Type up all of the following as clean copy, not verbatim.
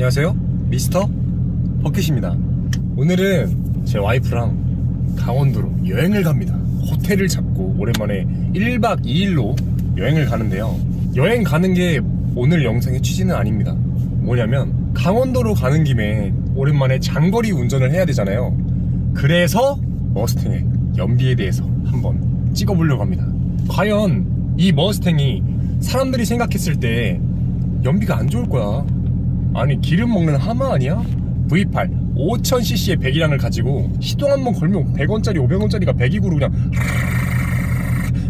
안녕하세요, 미스터 버킷입니다. 오늘은 제 와이프랑 강원도로 여행을 갑니다. 호텔을 잡고 오랜만에 1박 2일로 여행을 가는데요, 여행 가는 게 오늘 영상의 취지는 아닙니다. 뭐냐면 강원도로 가는 김에 오랜만에 장거리 운전을 해야 되잖아요. 그래서 머스탱의 연비에 대해서 한번 찍어보려고 합니다. 과연 이 머스탱이 사람들이 생각했을 때 연비가 안 좋을 거야. 아니, 기름 먹는 하마 아니야? V8 5000cc의 배기량을 가지고 시동 한번 걸면 100원짜리 500원짜리가 배기구로 그냥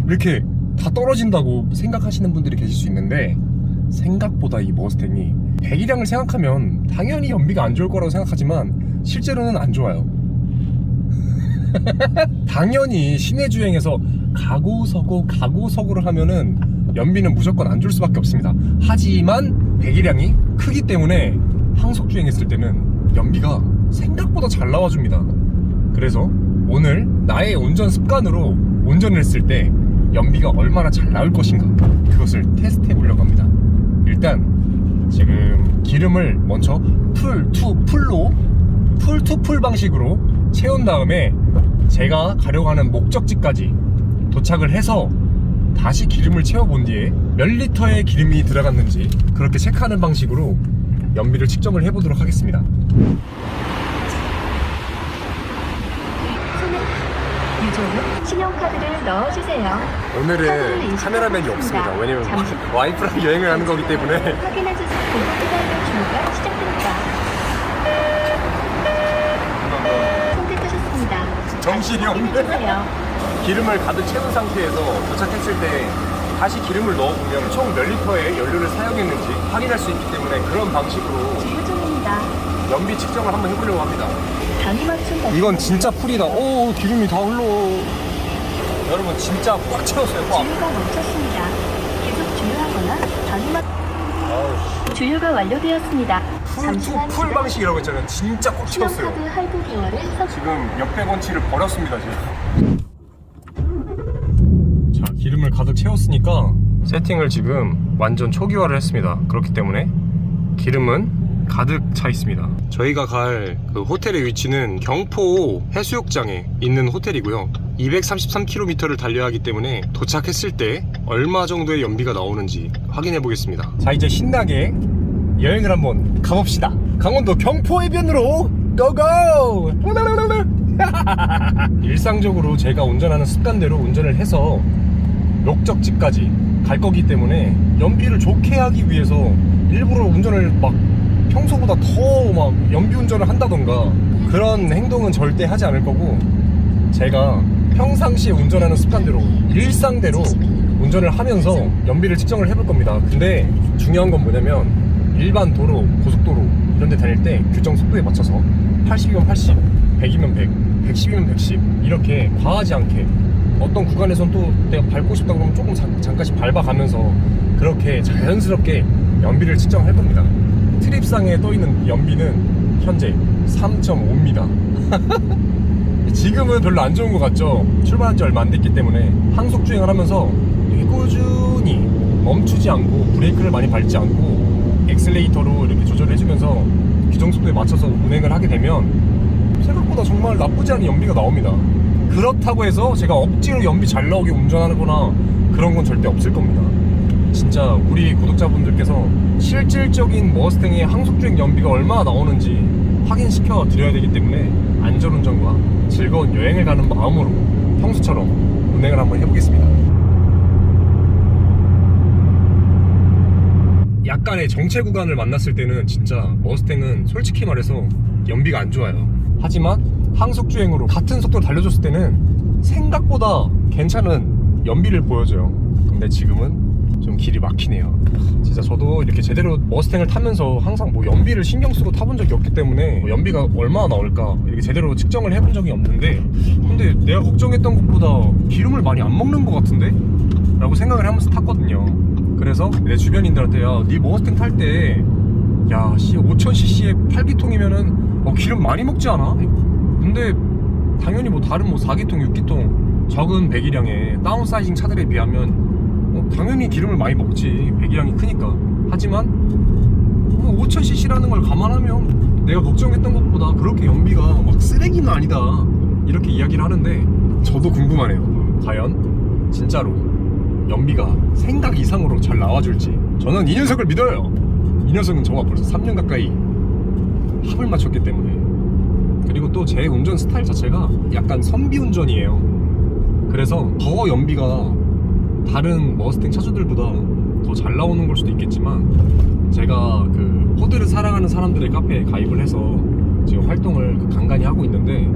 이렇게 다 떨어진다고 생각하시는 분들이 계실 수 있는데, 생각보다 이 머스탱이 배기량을 생각하면 당연히 연비가 안 좋을 거라고 생각하지만 실제로는 안 좋아요. 당연히 시내 주행에서 가고서고를 하면은 연비는 무조건 안 줄 수밖에 없습니다. 하지만 배기량이 크기 때문에 항속 주행했을 때는 연비가 생각보다 잘 나와줍니다. 그래서 오늘 나의 운전 습관으로 운전을 했을 때 연비가 얼마나 잘 나올 것인가, 그것을 테스트 해보려고 합니다. 일단 지금 기름을 먼저 풀 투 풀 방식으로 채운 다음에 제가 가려고 하는 목적지까지 도착을 해서 다시 기름을 채워본 뒤에 몇 리터의 기름이 들어갔는지 그렇게 체크하는 방식으로 연비를 측정을 해보도록 하겠습니다. 유종은 신용카드를 넣어주세요. 오늘은 카메라맨이 없습니다. 왜냐면 와이프랑 여행을 하는 거기 때문에. 확인해주세요. 고객 주문가 시작됩니다. 선택하셨습니다. 정신이 없네. 확인해주세요. 기름을 가득 채운 상태에서 도착했을 때 다시 기름을 넣어보면 총 몇 리터의 연료를 사용했는지 확인할 수 있기 때문에 그런 방식으로 주유 중입니다. 연비 측정을 한번 해보려고 합니다. 단위 맞춤 버튼. 이건 진짜 풀이다. 오, 기름이 다 흘러. 여러분, 진짜 꽉 채웠어요, 꽉. 주유가 멈췄습니다. 계속 주유하거나 단위 맞. 아우, 주유가 완료되었습니다. 풀 방식이라고 했잖아요. 진짜 꽉 채웠어요. 신용카드 할부 기호를 지금 역백원치를 버렸습니다, 지금. 자, 기름을 가득 채웠으니까 세팅을 지금 완전 초기화를 했습니다. 그렇기 때문에 기름은 가득 차 있습니다. 저희가 갈 그 호텔의 위치는 경포 해수욕장에 있는 호텔이고요. 233km를 달려야 하기 때문에 도착했을 때 얼마 정도의 연비가 나오는지 확인해 보겠습니다. 자, 이제 신나게 여행을 한번 가봅시다. 강원도 경포 해변으로 고고! 일상적으로 제가 운전하는 습관대로 운전을 해서 목적지까지 갈 거기 때문에 연비를 좋게 하기 위해서 일부러 운전을 막 평소보다 더 막 연비 운전을 한다던가 그런 행동은 절대 하지 않을 거고, 제가 평상시에 운전하는 습관대로 일상대로 운전을 하면서 연비를 측정을 해볼 겁니다. 근데 중요한 건 뭐냐면 일반 도로, 고속도로 이런 데 다닐 때 규정 속도에 맞춰서 80이면 80, 100이면 100, 110이면 110 이렇게 과하지 않게, 어떤 구간에선 또 내가 밟고 싶다 그러면 조금 잠깐씩 밟아가면서 그렇게 자연스럽게 연비를 측정할 겁니다. 트립상에 떠있는 연비는 현재 3.5입니다. 지금은 별로 안 좋은 것 같죠? 출발한 지 얼마 안 됐기 때문에 항속 주행을 하면서 되게 꾸준히 멈추지 않고 브레이크를 많이 밟지 않고 엑셀레이터로 이렇게 조절을 해주면서 규정 속도에 맞춰서 운행을 하게 되면 생각보다 정말 나쁘지 않은 연비가 나옵니다. 그렇다고 해서 제가 억지로 연비 잘 나오게 운전하거나 그런 건 절대 없을 겁니다. 진짜 우리 구독자분들께서 실질적인 머스탱의 항속주행 연비가 얼마나 나오는지 확인시켜 드려야 되기 때문에 안전운전과 즐거운 여행을 가는 마음으로 평소처럼 운행을 한번 해보겠습니다. 약간의 정체 구간을 만났을 때는 진짜 머스탱은 솔직히 말해서 연비가 안 좋아요. 하지만 항속주행으로 같은 속도로 달려줬을 때는 생각보다 괜찮은 연비를 보여줘요. 근데 지금은 좀 길이 막히네요. 진짜 저도 이렇게 제대로 머스탱을 타면서 항상 뭐 연비를 신경 쓰고 타본 적이 없기 때문에 연비가 얼마나 나올까 이렇게 제대로 측정을 해본 적이 없는데, 근데 내가 걱정했던 것보다 기름을 많이 안 먹는 것 같은데? 라고 생각을 하면서 탔거든요. 그래서 내 주변인들한테, 야, 네 머스탱 탈 때 야, 5000cc의 8기통이면은 기름 많이 먹지 않아? 근데 당연히 뭐 다른 뭐 4기통, 6기통 적은 배기량의 다운사이징 차들에 비하면 당연히 기름을 많이 먹지, 배기량이 크니까. 하지만 5000cc라는 연비라는 걸 감안하면 내가 걱정했던 것보다 그렇게 연비가 막 쓰레기는 아니다 이렇게 이야기를 하는데, 저도 궁금하네요. 과연 진짜로 연비가 생각 이상으로 잘 나와줄지. 저는 이 녀석을 믿어요. 이 녀석은 저와 벌써 3년 가까이 합을 맞췄기 때문에. 그리고 또 제 운전 스타일 자체가 약간 선비 운전이에요. 그래서 더 연비가 다른 머스탱 차주들보다 더 잘 나오는 걸 수도 있겠지만, 제가 그 포드를 사랑하는 사람들의 카페에 가입을 해서 지금 활동을 간간히 하고 있는데,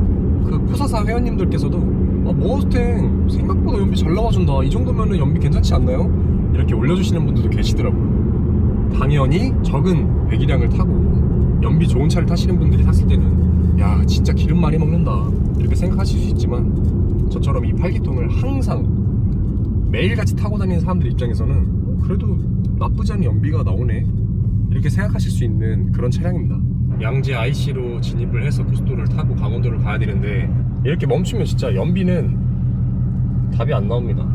그 푸사사 회원님들께서도 머스탱 생각보다 연비 잘 나와준다, 이 정도면은 연비 괜찮지 않나요? 이렇게 올려주시는 분들도 계시더라고요. 당연히 적은 배기량을 타고 연비 좋은 차를 타시는 분들이 탔을 때는 야 진짜 기름 많이 먹는다 이렇게 생각하실 수 있지만, 저처럼 이 8기통을 항상 매일같이 타고 다니는 사람들 입장에서는 그래도 나쁘지 않은 연비가 나오네 이렇게 생각하실 수 있는 그런 차량입니다. 양재 IC로 진입을 해서 고속도로를 타고 강원도를 가야 되는데, 이렇게 멈추면 진짜 연비는 답이 안 나옵니다.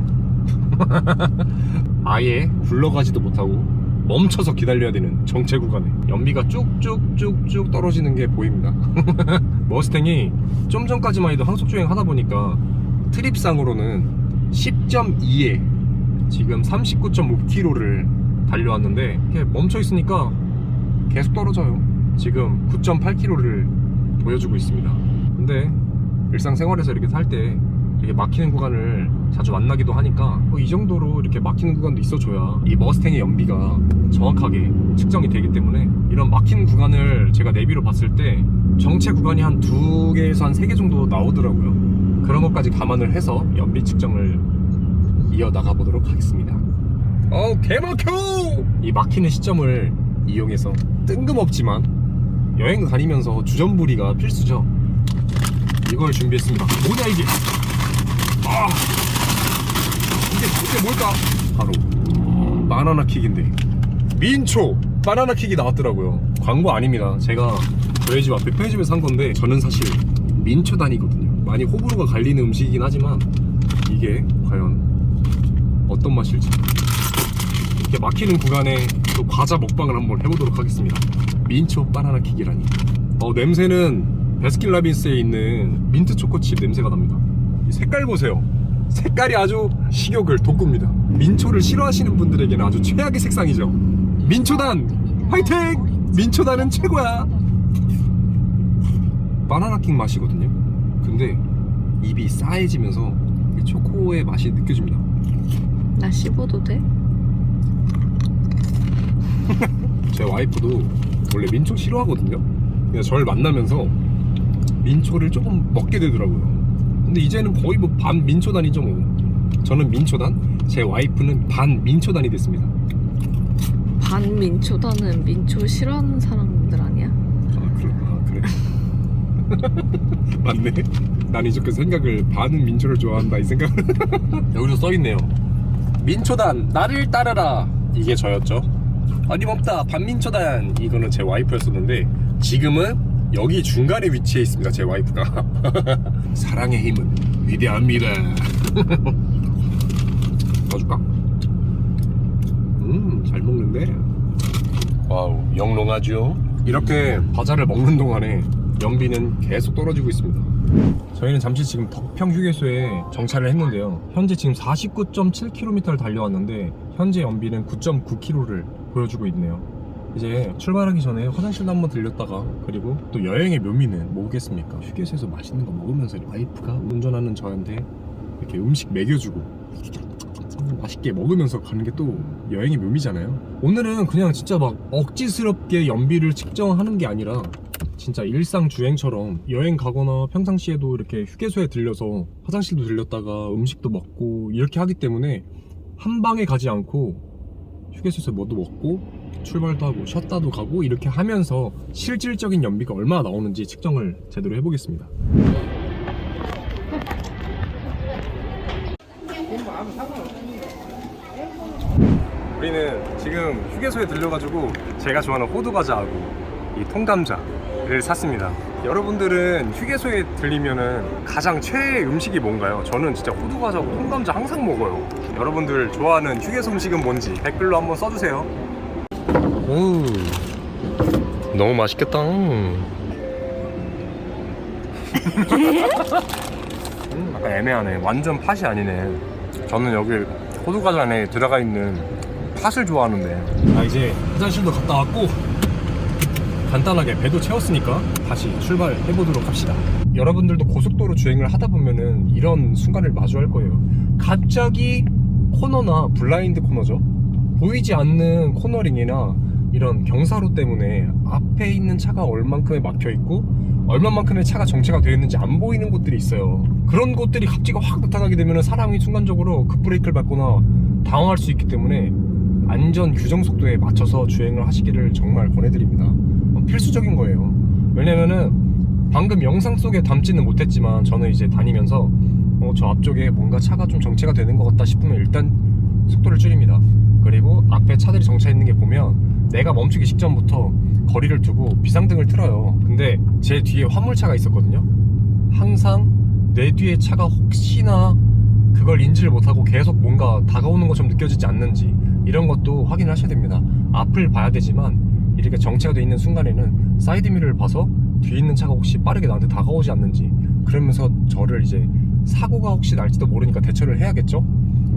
아예 굴러가지도 못하고 멈춰서 기다려야 되는 정체 구간에 연비가 쭉쭉쭉쭉 떨어지는 게 보입니다. 머스탱이 좀 전까지만 해도 항속주행 하다 보니까 트립상으로는 10.2에 지금 39.5km를 달려왔는데, 이렇게 멈춰 있으니까 계속 떨어져요. 지금 9.8km를 보여주고 있습니다. 근데 일상생활에서 이렇게 탈 때 이렇게 막히는 구간을 자주 만나기도 하니까 이 정도로 이렇게 막히는 구간도 있어줘야 이 머스탱의 연비가 정확하게 측정이 되기 때문에, 이런 막히는 구간을 제가 내비로 봤을 때 정체 구간이 한 2개에서 한 3개 정도 나오더라고요. 그런 것까지 감안을 해서 연비 측정을 이어나가 보도록 하겠습니다. 개막혀! 이 막히는 시점을 이용해서 뜬금없지만 여행 다니면서 주전부리가 필수죠. 이걸 준비했습니다. 뭐냐 이게? 이게 뭘까? 바로 바나나킥인데, 민초 바나나킥이 나왔더라고요. 광고 아닙니다. 제가 저희 집 앞에 편의점에서 산 건데, 저는 사실 민초단이거든요. 많이 호불호가 갈리는 음식이긴 하지만 이게 과연 어떤 맛일지, 이렇게 막히는 구간에 또 과자 먹방을 한번 해보도록 하겠습니다. 민초 바나나킥이라니. 냄새는 베스킨라빈스에 있는 민트 초코칩 냄새가 납니다. 이 색깔 보세요. 색깔이 아주 식욕을 돋굽니다. 민초를 싫어하시는 분들에게는 아주 최악의 색상이죠. 민초단 화이팅! 민초단은 최고야. 바나나킥 맛이거든요. 근데 입이 싸해지면서 초코의 맛이 느껴집니다. 나 씹어도 돼? 제 와이프도 원래 민초 싫어하거든요. 그냥 저를 만나면서 민초를 조금 먹게 되더라고요. 근데 이제는 거의 뭐 반 민초단이죠 뭐. 저는 민초단, 제 와이프는 반 민초단이 됐습니다. 반 민초단은 민초 싫어하는 사람들 아니야? 그래. 맞네. 난 이렇게 생각을, 반은 민초를 좋아한다 이 생각을. 여기도 써있네요. 민초단 나를 따르라. 이게 저였죠. 어림없다 반민초단. 이거는 제 와이프였었는데, 지금은 여기 중간에 위치해 있습니다. 제 와이프가. 사랑의 힘은 위대합니다. 넣어줄까? 잘 먹는데. 와우, 영롱하죠. 이렇게 과자를 먹는 동안에 연비는 계속 떨어지고 있습니다. 저희는 잠시 지금 덕평 휴게소에 정차를 했는데요. 현재 지금 49.7km를 달려왔는데 현재 연비는 9.9km를 보여주고 있네요. 이제 출발하기 전에 화장실도 한번 들렸다가, 그리고 또 여행의 묘미는 뭐겠습니까? 휴게소에서 맛있는 거 먹으면서 와이프가 운전하는 저한테 이렇게 음식 먹여주고 맛있게 먹으면서 가는 게 또 여행의 묘미잖아요. 오늘은 그냥 진짜 막 억지스럽게 연비를 측정하는 게 아니라 진짜 일상 주행처럼 여행 가거나 평상시에도 이렇게 휴게소에 들려서 화장실도 들렸다가 음식도 먹고 이렇게 하기 때문에 한 방에 가지 않고 휴게소에서 뭐도 먹고 출발도 하고 쉬었다도 가고 이렇게 하면서 실질적인 연비가 얼마나 나오는지 측정을 제대로 해보겠습니다. 우리는 지금 휴게소에 들려가지고 제가 좋아하는 호두과자하고 이 통감자를 샀습니다. 여러분들은 휴게소에 들리면은 가장 최애 음식이 뭔가요? 저는 진짜 호두과자하고 통감자 항상 먹어요. 여러분들 좋아하는 휴게소 음식은 뭔지 댓글로 한번 써주세요. 너무 맛있겠다. 약간 애매하네. 완전 팥이 아니네. 저는 여기 호두과자 안에 들어가 있는 팥을 좋아하는데. 이제 화장실도 갔다 왔고 간단하게 배도 채웠으니까 다시 출발해보도록 합시다. 여러분들도 고속도로 주행을 하다 보면은 이런 순간을 마주할 거예요. 갑자기 코너나 블라인드 코너죠, 보이지 않는 코너링이나 이런 경사로 때문에 앞에 있는 차가 얼만큼에 막혀있고 얼마만큼의 차가 정체가 되어 있는지 안 보이는 곳들이 있어요. 그런 곳들이 갑자기 확 나타나게 되면 사람이 순간적으로 급브레이크를 밟거나 당황할 수 있기 때문에 안전 규정 속도에 맞춰서 주행을 하시기를 정말 권해드립니다. 필수적인 거예요. 왜냐면은 방금 영상 속에 담지는 못했지만 저는 이제 다니면서 저 앞쪽에 뭔가 차가 좀 정체가 되는 것 같다 싶으면 일단 속도를 줄입니다. 그리고 앞에 차들이 정차 있는 게 보면 내가 멈추기 직전부터 거리를 두고 비상등을 틀어요. 근데 제 뒤에 화물차가 있었거든요. 항상 내 뒤에 차가 혹시나 그걸 인지를 못하고 계속 뭔가 다가오는 것처럼 느껴지지 않는지 이런 것도 확인을 하셔야 됩니다. 앞을 봐야 되지만 이렇게 정체가 돼 있는 순간에는 사이드미러를 봐서 뒤에 있는 차가 혹시 빠르게 나한테 다가오지 않는지, 그러면서 저를 이제 사고가 혹시 날지도 모르니까 대처를 해야겠죠.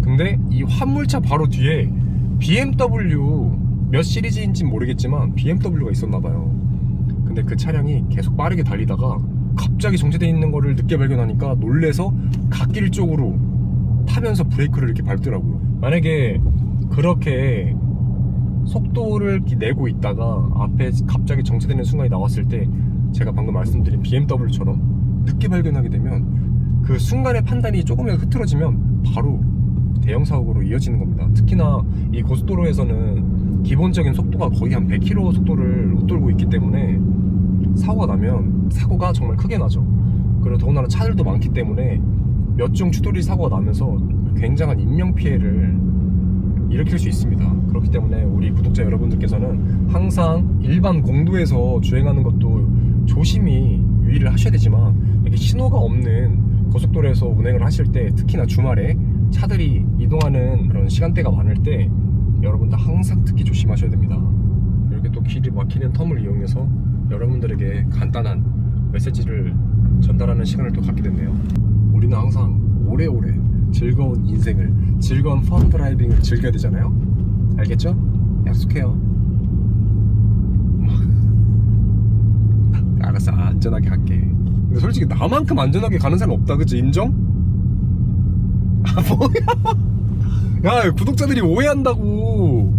근데 이 화물차 바로 뒤에 BMW 몇 시리즈인지는 모르겠지만 BMW가 있었나봐요. 근데 그 차량이 계속 빠르게 달리다가 갑자기 정체되어 있는 거를 늦게 발견하니까 놀래서 갓길 쪽으로 타면서 브레이크를 이렇게 밟더라고요. 만약에 그렇게 속도를 내고 있다가 앞에 갑자기 정체되는 순간이 나왔을 때 제가 방금 말씀드린 BMW처럼 늦게 발견하게 되면 그 순간의 판단이 조금이라도 흐트러지면 바로 대형 사고로 이어지는 겁니다. 특히나 이 고속도로에서는 기본적인 속도가 거의 한 100km 속도를 웃돌고 있기 때문에 사고가 나면 사고가 정말 크게 나죠. 그리고 더군다나 차들도 많기 때문에 몇 중 추돌이 사고가 나면서 굉장한 인명피해를 일으킬 수 있습니다. 그렇기 때문에 우리 구독자 여러분들께서는 항상 일반 공도에서 주행하는 것도 조심히 유의를 하셔야 되지만 이렇게 신호가 없는 고속도로에서 운행을 하실 때, 특히나 주말에 차들이 이동하는 그런 시간대가 많을 때 여러분들 항상 특히 조심하셔야 됩니다. 이렇게 또 길이 막히는 텀을 이용해서 여러분들에게 간단한 메시지를 전달하는 시간을 또 갖게 됐네요. 우리는 항상 오래오래 즐거운 인생을, 즐거운 펀 드라이빙을 즐겨야 되잖아요. 알겠죠? 약속해요. 알았어, 안전하게 갈게. 근데 솔직히 나만큼 안전하게 가는 사람 없다, 그치? 인정? 아 뭐야? 야, 구독자들이 오해한다고.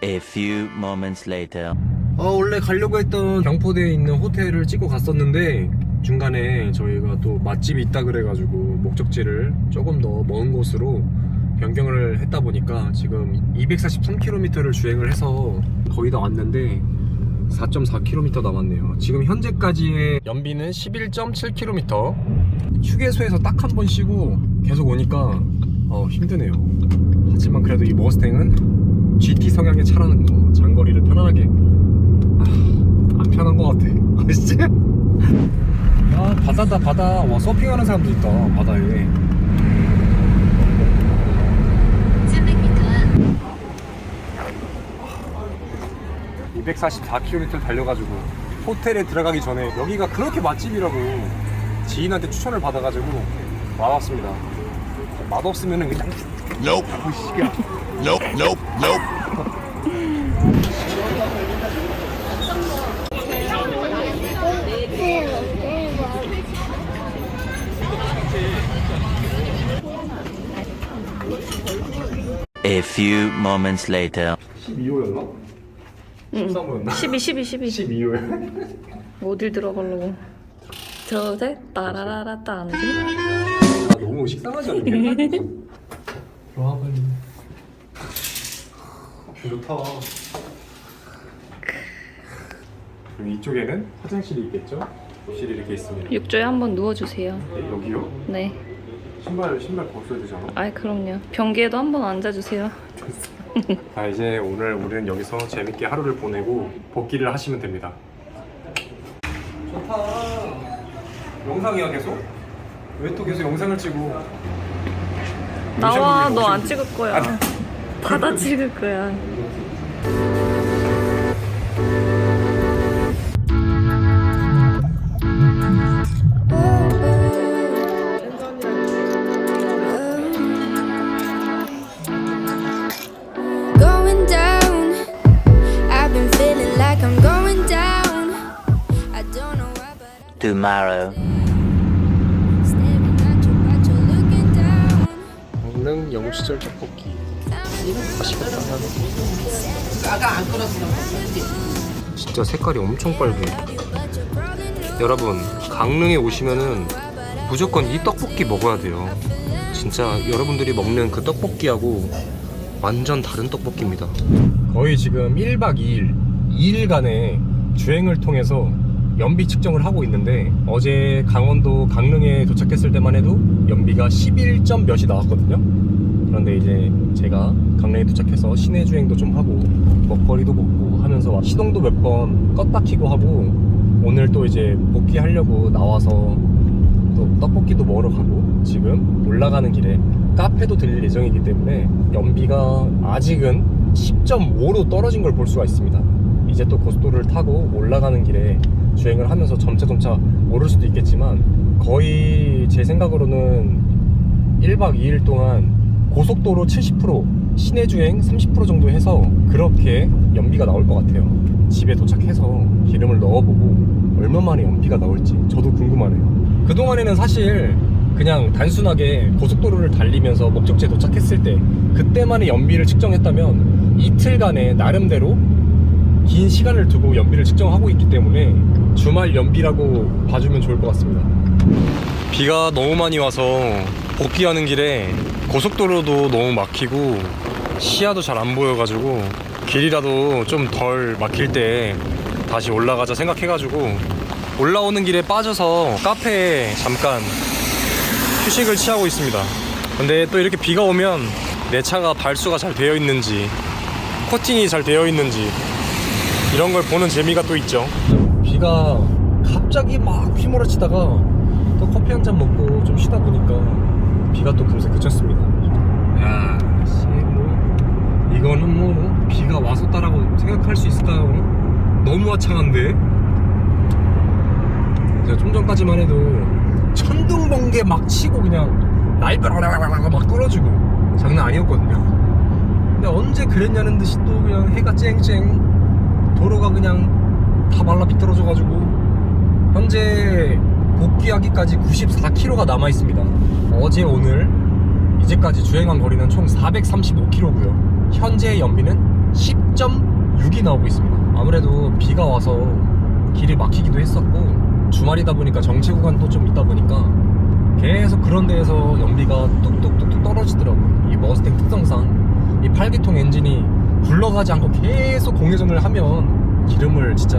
A few moments later. 원래 가려고 했던 경포대에 있는 호텔을 찍고 갔었는데 중간에 저희가 또 맛집이 있다 그래가지고 목적지를 조금 더 먼 곳으로 변경을 했다 보니까 지금 243km를 주행을 해서 거의 다 왔는데 4.4km 남았네요. 지금 현재까지의 연비는 11.7km. 휴게소에서 딱 한 번 쉬고 계속 오니까 힘드네요. 하지만 그래도 이 머스탱은 GT 성향의 차라는 거, 장거리를 편안하게 안 편한 거 같아. 아시지? 아, 바다다, 바다. 와, 서핑하는 사람도 있다, 바다에. 300m 앞 244km 달려가지고 호텔에 들어가기 전에 여기가 그렇게 맛집이라고 지인한테 추천을 받아가지고 와봤습니다. 맛없으면은 그냥 Nope. 무시야. Nope. Nope. Nope. A few moments later. 12호였나? 13호였나? 12 12호야? 어딜 들어가려고. 저세 따라라라 딴지. 아, 너무 식상하지 않냐? 들어와 빨리. 좋다. 그럼 이쪽에는 화장실이 있겠죠? 욕실이 이렇게 있습니다. 욕조에 한번 누워주세요. 네, 여기요? 네. 신발 벗어야 되지 않아? 아이 그럼요. 변기에도 한번 앉아주세요. 자, 이제 오늘 우리는 여기서 재밌게 하루를 보내고 복귀를 하시면 됩니다. 좋다. 영상이야 계속? 왜 또 계속 영상을 찍고? 나와, 오션뷰, 너 안 오션뷰. 찍을 거야. 바다 찍을 거야. tomorrow. 강릉 영시절 떡볶이. 맛있겠다. 아까 안 끓었어. 진짜 색깔이 엄청 빨개. 여러분, 강릉에 오시면은 무조건 이 떡볶이 먹어야 돼요. 진짜 여러분들이 먹는 그 떡볶이하고 완전 다른 떡볶이입니다. 거의 지금 1박 2일, 2일간의 주행을 통해서 연비 측정을 하고 있는데, 어제 강원도 강릉에 도착했을 때만 해도 연비가 11점 몇이 나왔거든요. 그런데 이제 제가 강릉에 도착해서 시내 주행도 좀 하고 먹거리도 먹고 하면서 시동도 몇 번 껐다 켜고 하고, 오늘 또 이제 복귀하려고 나와서 또 떡볶이도 먹으러 가고, 지금 올라가는 길에 카페도 들릴 예정이기 때문에 연비가 아직은 10.5로 떨어진 걸 볼 수가 있습니다. 이제 또 고속도로를 타고 올라가는 길에 주행을 하면서 점차 오를 수도 있겠지만, 거의 제 생각으로는 1박 2일 동안 고속도로 70%, 시내 주행 30% 정도 해서 그렇게 연비가 나올 것 같아요. 집에 도착해서 기름을 넣어보고 얼마만에 연비가 나올지 저도 궁금하네요. 그동안에는 사실 그냥 단순하게 고속도로를 달리면서 목적지에 도착했을 때 그때만의 연비를 측정했다면, 이틀간의 나름대로 긴 시간을 두고 연비를 측정하고 있기 때문에 주말 연비라고 봐주면 좋을 것 같습니다. 비가 너무 많이 와서 복귀하는 길에 고속도로도 너무 막히고 시야도 잘 안 보여가지고, 길이라도 좀 덜 막힐 때 다시 올라가자 생각해가지고 올라오는 길에 빠져서 카페에 잠깐 휴식을 취하고 있습니다. 근데 또 이렇게 비가 오면 내 차가 발수가 잘 되어 있는지, 코팅이 잘 되어 있는지 이런 걸 보는 재미가 또 있죠. 비가 갑자기 막 휘몰아치다가 또 커피 한 잔 먹고 좀 쉬다 보니까 비가 또 금세 그쳤습니다. 야, 씨, 뭐 이거는 뭐 비가 왔었다라고 생각할 수 있을까요? 너무 화창한데? 제가 좀 전까지만 해도 천둥 번개 막 치고 그냥 날벼락 막 떨어지고 장난 아니었거든요. 근데 언제 그랬냐는 듯이 또 그냥 해가 쨍쨍, 도로가 그냥 다 말라 비틀어져가지고 현재 복귀하기까지 94km가 남아있습니다. 어제 오늘 이제까지 주행한 거리는 총 435km고요 현재 연비는 10.6이 나오고 있습니다. 아무래도 비가 와서 길이 막히기도 했었고, 주말이다 보니까 정체 구간도 좀 있다 보니까 계속 그런 데에서 연비가 뚝뚝뚝뚝 떨어지더라고요. 이 머스탱 특성상 이 8기통 엔진이 굴러가지 않고 계속 공회전을 하면 기름을 진짜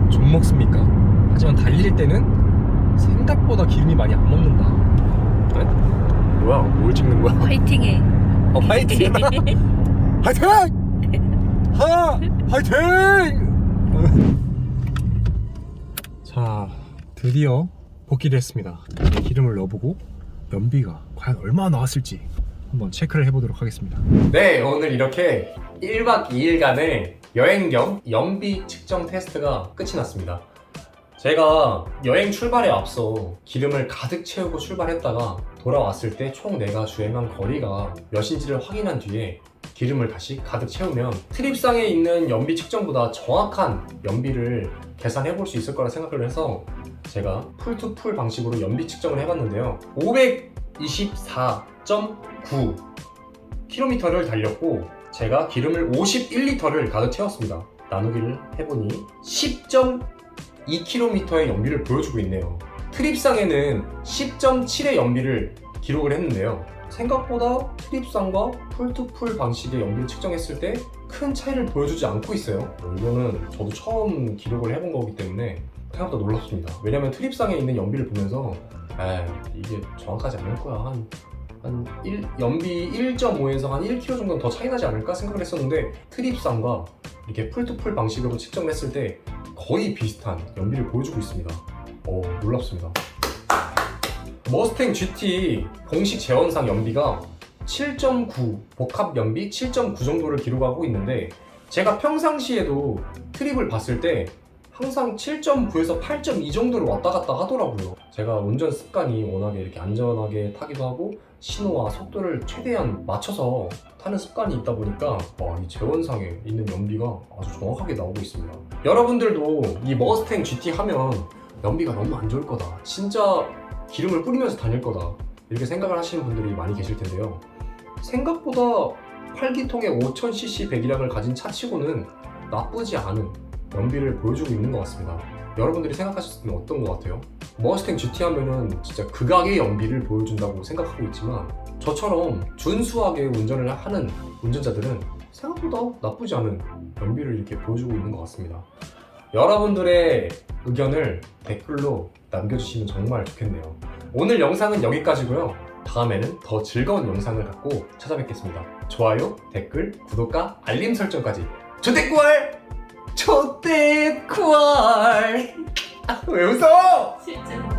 좀 먹습니까? 하지만 달릴 때는 생각보다 기름이 많이 안 먹는다. 네? 뭐야? 뭘 찍는 거야? 화이팅해. 파이팅! 화이팅! 화이팅! 자, 드디어 복귀를 했습니다. 기름을 넣어보고 연비가 과연 얼마나 나왔을지 한번 체크를 해보도록 하겠습니다. 네, 오늘 이렇게 1박 2일간의 여행 겸 연비 측정 테스트가 끝이 났습니다. 제가 여행 출발에 앞서 기름을 가득 채우고 출발했다가 돌아왔을 때 총 내가 주행한 거리가 몇인지를 확인한 뒤에 기름을 다시 가득 채우면 트립상에 있는 연비 측정보다 정확한 연비를 계산해 볼 수 있을 거라 생각을 해서 제가 풀투풀 방식으로 연비 측정을 해봤는데요. 524.9km를 달렸고 제가 기름을 51리터를 가득 채웠습니다. 나누기를 해보니 10.2km의 연비를 보여주고 있네요. 트립상에는 10.7의 연비를 기록을 했는데요. 생각보다 트립상과 풀투풀 방식의 연비를 측정했을 때 큰 차이를 보여주지 않고 있어요. 이거는 저도 처음 기록을 해본 거기 때문에 생각보다 놀랍습니다. 왜냐면 트립상에 있는 연비를 보면서 이게 정확하지 않을 거야. 연비 1.5에서 한 1km 정도는 더 차이 나지 않을까 생각을 했었는데, 트립상과 이렇게 풀투풀 방식으로 측정을 했을 때 거의 비슷한 연비를 보여주고 있습니다. 놀랍습니다. 머스탱 GT 공식 재원상 연비가 7.9, 복합 연비 7.9 정도를 기록하고 있는데, 제가 평상시에도 트립을 봤을 때 항상 7.9에서 8.2 정도를 왔다 갔다 하더라고요. 제가 운전 습관이 워낙에 이렇게 안전하게 타기도 하고 신호와 속도를 최대한 맞춰서 타는 습관이 있다 보니까 이 재원상에 있는 연비가 아주 정확하게 나오고 있습니다. 여러분들도 이 머스탱 GT 하면 연비가 너무 안 좋을 거다, 진짜 기름을 뿌리면서 다닐 거다, 이렇게 생각을 하시는 분들이 많이 계실 텐데요. 생각보다 8기통의 5000cc 배기량을 가진 차치고는 나쁘지 않은 연비를 보여주고 있는 것 같습니다. 여러분들이 생각하셨을 때는 어떤 것 같아요? 머스탱 GT 하면은 진짜 극악의 연비를 보여준다고 생각하고 있지만, 저처럼 준수하게 운전을 하는 운전자들은 생각보다 나쁘지 않은 연비를 이렇게 보여주고 있는 것 같습니다. 여러분들의 의견을 댓글로 남겨주시면 정말 좋겠네요. 오늘 영상은 여기까지고요. 다음에는 더 즐거운 영상을 갖고 찾아뵙겠습니다. 좋아요, 댓글, 구독과 알림 설정까지. 조댓구알! 조댓구알! 왜 웃어? 실제로.